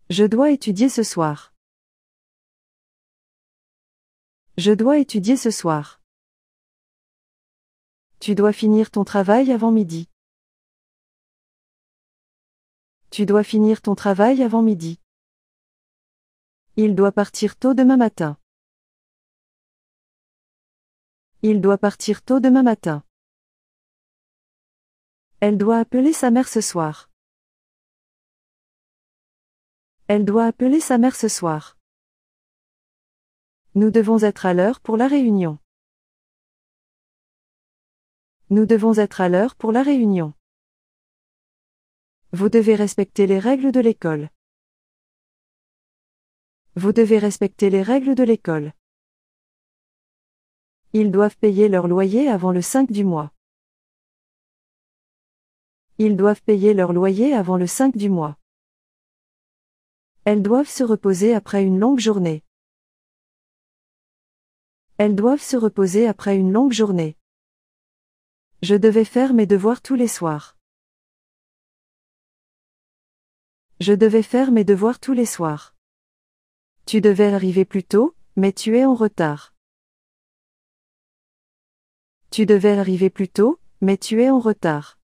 Je dois étudier ce soir. Je dois étudier ce soir. Tu dois finir ton travail avant midi. Tu dois finir ton travail avant midi. Il doit partir tôt demain matin. Il doit partir tôt demain matin. Elle doit appeler sa mère ce soir. Elle doit appeler sa mère ce soir. Nous devons être à l'heure pour la réunion. Nous devons être à l'heure pour la réunion. Vous devez respecter les règles de l'école. Vous devez respecter les règles de l'école. Ils doivent payer leur loyer avant le 5 du mois. Ils doivent payer leur loyer avant le 5 du mois. Elles doivent se reposer après une longue journée. Elles doivent se reposer après une longue journée. Je devais faire mes devoirs tous les soirs. Je devais faire mes devoirs tous les soirs. Tu devais arriver plus tôt, mais tu es en retard. Tu devais arriver plus tôt, mais tu es en retard.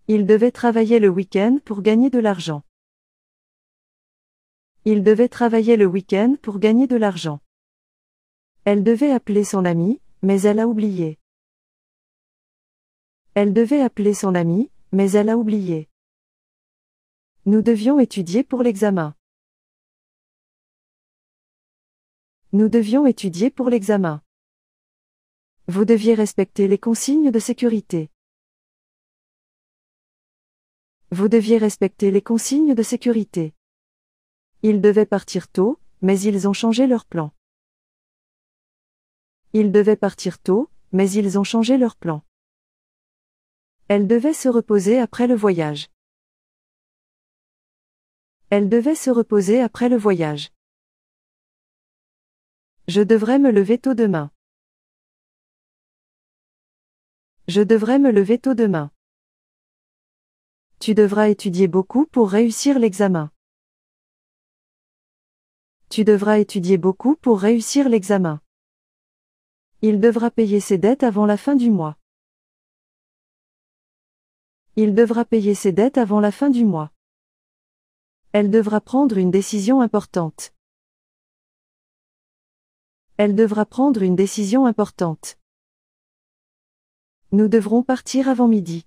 Il devait travailler le week-end pour gagner de l'argent. Il devait travailler le week-end pour gagner de l'argent. Elle devait appeler son ami, mais elle a oublié. Elle devait appeler son ami, mais elle a oublié. Nous devions étudier pour l'examen. Nous devions étudier pour l'examen. Vous deviez respecter les consignes de sécurité. Vous deviez respecter les consignes de sécurité. Ils devaient partir tôt, mais ils ont changé leur plan. Ils devaient partir tôt, mais ils ont changé leur plan. Elle devait se reposer après le voyage. Elle devait se reposer après le voyage. Je devrais me lever tôt demain. Je devrais me lever tôt demain. Tu devras étudier beaucoup pour réussir l'examen. Tu devras étudier beaucoup pour réussir l'examen. Il devra payer ses dettes avant la fin du mois. Il devra payer ses dettes avant la fin du mois. Elle devra prendre une décision importante. Elle devra prendre une décision importante. Nous devrons partir avant midi.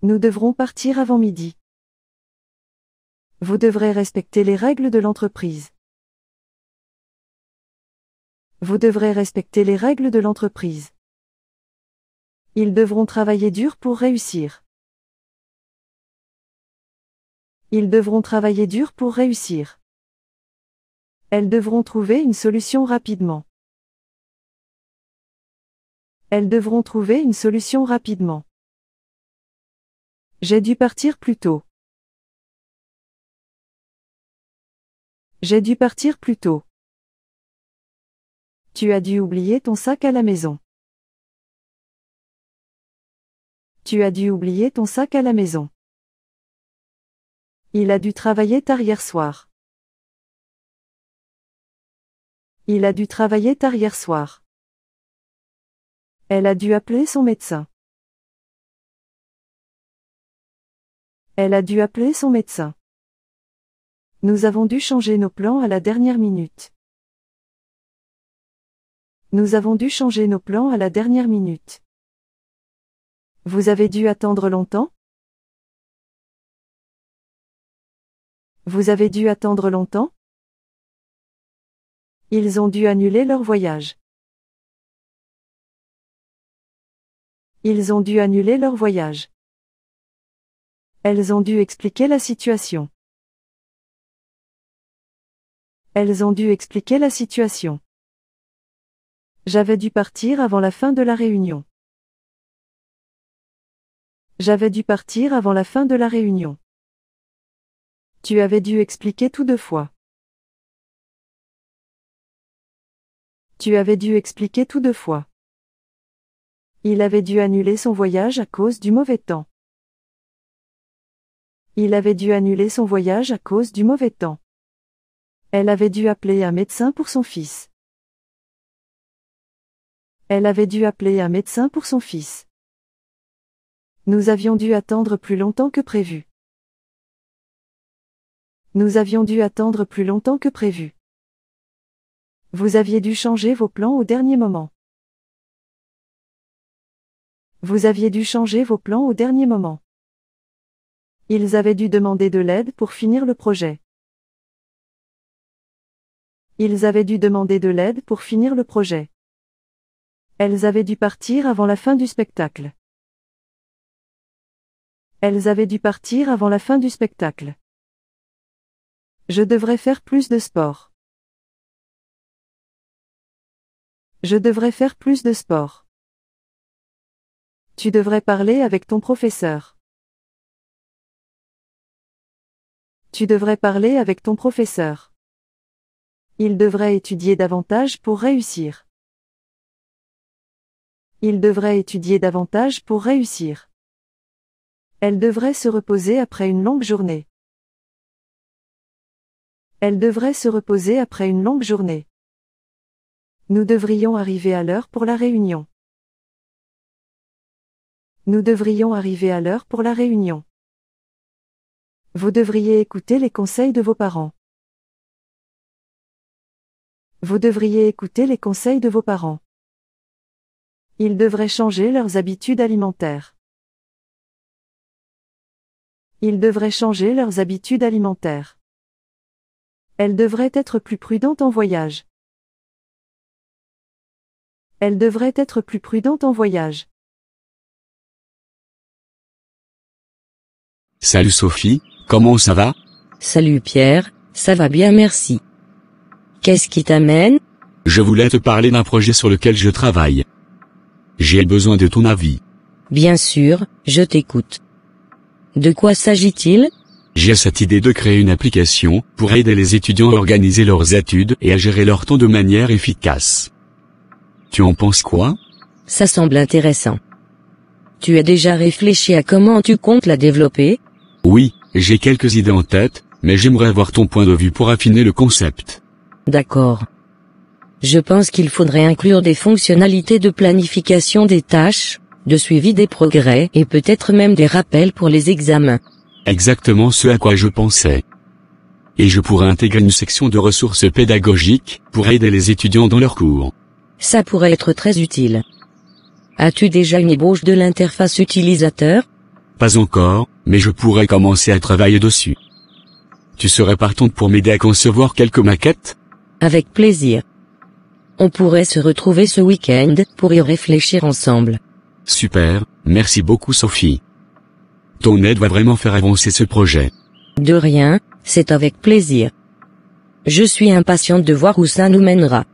Nous devrons partir avant midi. Vous devrez respecter les règles de l'entreprise. Vous devrez respecter les règles de l'entreprise. Ils devront travailler dur pour réussir. Ils devront travailler dur pour réussir. Elles devront trouver une solution rapidement. Elles devront trouver une solution rapidement. J'ai dû partir plus tôt. J'ai dû partir plus tôt. Tu as dû oublier ton sac à la maison. Tu as dû oublier ton sac à la maison. Il a dû travailler tard hier soir. Il a dû travailler tard hier soir. Elle a dû appeler son médecin. Elle a dû appeler son médecin. Nous avons dû changer nos plans à la dernière minute. Nous avons dû changer nos plans à la dernière minute. Vous avez dû attendre longtemps? Vous avez dû attendre longtemps? Ils ont dû annuler leur voyage. Ils ont dû annuler leur voyage. Elles ont dû expliquer la situation. Elles ont dû expliquer la situation. J'avais dû partir avant la fin de la réunion. J'avais dû partir avant la fin de la réunion. Tu avais dû expliquer tout deux fois. Tu avais dû expliquer tout deux fois. Il avait dû annuler son voyage à cause du mauvais temps. Il avait dû annuler son voyage à cause du mauvais temps. Elle avait dû appeler un médecin pour son fils. Elle avait dû appeler un médecin pour son fils. Nous avions dû attendre plus longtemps que prévu. Nous avions dû attendre plus longtemps que prévu. Vous aviez dû changer vos plans au dernier moment. Vous aviez dû changer vos plans au dernier moment. Ils avaient dû demander de l'aide pour finir le projet. Ils avaient dû demander de l'aide pour finir le projet. Elles avaient dû partir avant la fin du spectacle. Elles avaient dû partir avant la fin du spectacle. Je devrais faire plus de sport. Je devrais faire plus de sport. Tu devrais parler avec ton professeur. Tu devrais parler avec ton professeur. Il devrait étudier davantage pour réussir. Il devrait étudier davantage pour réussir. Elle devrait se reposer après une longue journée. Elle devrait se reposer après une longue journée. Nous devrions arriver à l'heure pour la réunion. Nous devrions arriver à l'heure pour la réunion. Vous devriez écouter les conseils de vos parents. Vous devriez écouter les conseils de vos parents. Ils devraient changer leurs habitudes alimentaires. Ils devraient changer leurs habitudes alimentaires. Elle devrait être plus prudente en voyage. Elle devrait être plus prudente en voyage. Salut Sophie, comment ça va? Salut Pierre, ça va bien merci. Qu'est-ce qui t'amène? Je voulais te parler d'un projet sur lequel je travaille. J'ai besoin de ton avis. Bien sûr, je t'écoute. De quoi s'agit-il? J'ai cette idée de créer une application pour aider les étudiants à organiser leurs études et à gérer leur temps de manière efficace. Tu en penses quoi? Ça semble intéressant. Tu as déjà réfléchi à comment tu comptes la développer? Oui, j'ai quelques idées en tête, mais j'aimerais avoir ton point de vue pour affiner le concept. D'accord. Je pense qu'il faudrait inclure des fonctionnalités de planification des tâches, de suivi des progrès et peut-être même des rappels pour les examens. Exactement ce à quoi je pensais. Et je pourrais intégrer une section de ressources pédagogiques pour aider les étudiants dans leurs cours. Ça pourrait être très utile. As-tu déjà une ébauche de l'interface utilisateur? Pas encore, mais je pourrais commencer à travailler dessus. Tu serais partante pour m'aider à concevoir quelques maquettes? Avec plaisir. On pourrait se retrouver ce week-end pour y réfléchir ensemble. Super, merci beaucoup Sophie. Ton aide va vraiment faire avancer ce projet. De rien, c'est avec plaisir. Je suis impatiente de voir où ça nous mènera.